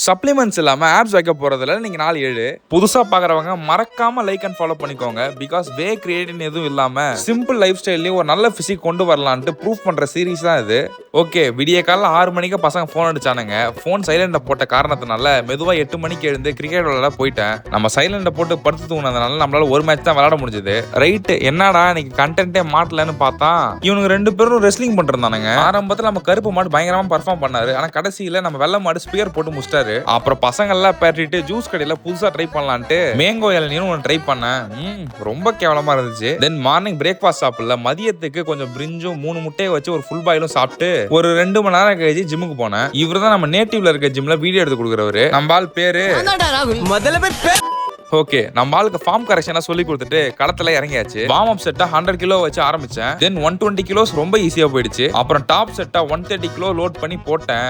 Supplements இல்லாமல் apps வைக்க போகிறதுல நீங்கள் 4-7 புதுசாக பார்க்குறவங்க மறக்காம லைக் அண்ட் ஃபாலோ பண்ணிக்கோங்க. பிகாஸ் வே கிரியேட்டின் எதுவும் இல்லாமல் சிம்பிள் லைஃப் ஸ்டைல்லையும் ஒரு நல்ல ஃபிசிக் கொண்டு வரலான்ட்டு ப்ரூஃப் பண்ணுற சீரீஸ் தான் இது. ஓகே, விடிய காலைல 6 மணிக்கு பசங்க ஃபோன் அடிச்சானுங்க. ஃபோன் சைலண்டை போட்ட காரணத்தினால மெதுவாக 8 மணிக்கு எழுந்து கிரிக்கெட் விளையாட போயிட்டேன். நம்ம சைலண்டை போட்டு படுத்து தூங்கினதுனால நம்மளால ஒரு மேட்ச் தான் விளையாட முடிஞ்சது. ரைட்டு, என்னடா இன்னைக்கு கண்டென்ட்டே மாட்டலன்னு பார்த்தா இவனுக்கு 2 பேரும் ரெஸ்லிங் பண்ணிருந்தானுங்க. ஆரம்பத்தில் நம்ம கருப்பு மாடு பயங்கரமாக பர்ஃபார்ம் பண்ணாரு. ஆனால் கடைசியில் நம்ம வெள்ளை மாடு ஸ்பியர் போட்டு முடிச்சிட்டாரு. அப்புறம் பசங்க எல்லாம் பேட்டிட்டு ஜூஸ் கடையில புதுசா ட்ரை பண்ணலான்ட்டு மேங்கோ இளநீரும் ஒன்று ட்ரை பண்ணேன். ரொம்ப கேவலமா இருந்துச்சு. தென் மார்னிங் பிரேக்ஃபாஸ்ட் சாப்பிடல. மதியத்துக்கு கொஞ்சம் பிரிஞ்சும் 3 முட்டையை வச்சு ஒரு ஃபுல் பாயிலும் சாப்பிட்டு ஒரு 2 மணி நேரம் கழிச்சு ஜிம்முக்கு போனேன். இவர் தான் நம்ம நேட்டிவ்ல இருக்க ஜிம்ல வீடியோ எடுத்து கொடுக்குறவரு. நம்ம ஆள் பேரு ஓகே, நம்ம ஆளுக்கு ஃபார்ம் கரெக்ஷனா சொல்லி கொடுத்துட்டு களத்துல இறங்கியாச்சு. வார்ம் அப் செட்டா 100 கிலோ வச்சு ஆரம்பிச்சேன். தென் 120 கிலோஸ் ரொம்ப ஈஸியா போயிடுச்சு. அப்புறம் டாப் செட்டா 130 கிலோ லோட் பண்ணி போட்டேன்.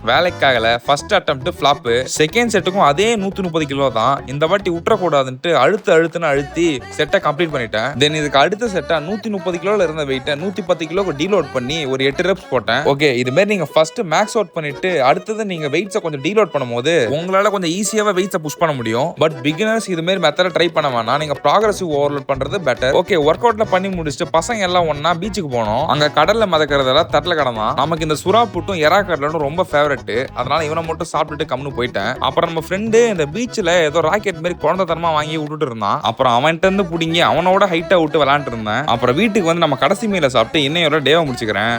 வேலைக்காகல. First attempt flop. செகண்ட் செட்டுக்கும் அதே 130 கிலோ தான். இந்த வாட்டி விட்டுறக்கூடாதுன்ட்டு அழுத்துன்னு அழுத்தி செட்டை கம்ப்ளீட் பண்ணிட்டேன். தென் இதுக்கு அடுத்த செட்டா 130 கிலோல இருந்த வெயிட்டை 110 கிலோக்கு டீலோட் பண்ணி ஒரு 8 ரெப்ஸ் போட்டேன். ஓகே, இது மாதிரி நீங்க ஃபர்ஸ்ட் மேக்ஸ் அவுட் பண்ணிட்டு அடுத்தது நீங்க வெயிட்ஸை கொஞ்சம் டீலோட் பண்ணும்போது உங்களால கொஞ்சம் ஈஸியாவே வெயிட்ஸை புஷ் பண்ண முடியும். பட் பிகினர்ஸ் இது மாதிரி மெத்தட ட்ரை பண்ண வேணாம். நீங்க ப்ராக்ரசிவ் ஓவர்லோட் பண்றது பெட்டர். ஓகே, ஒர்க் அவுட்ல பண்ணி முடிச்சுட்டு பசங்க எல்லாம் ஒண்ணா பீச்சுக்கு போனோம். அங்க கடல்ல மிதக்கிறதெல்லாம் தட்டல கடந்தான். நமக்கு இந்த சுறா புட்டும் எறா கடலும் ரொம்ப ஃபேவரட். அதனால இவனை மட்டும் சாப்பிட்டுட்டு கம்னு போயிட்டேன். அப்புறம் நம்ம ஃப்ரெண்டு இந்த பீச்ல ஏதோ ராக்கெட் மாதிரி குழந்தைத்தனமா வாங்கி விட்டுட்டு இருந்தான். அப்புறம் அவன்கிட்ட இருந்து புடிங்கி அவனோட ஹைட்டா விட்டு விளையாண்டு இருந்தேன். அப்புறம் வீட்டுக்கு வந்து நம்ம கடைசி மீல சாப்பிட்டு இன்னையோட டேவை முடிச்சுக்கிறேன்.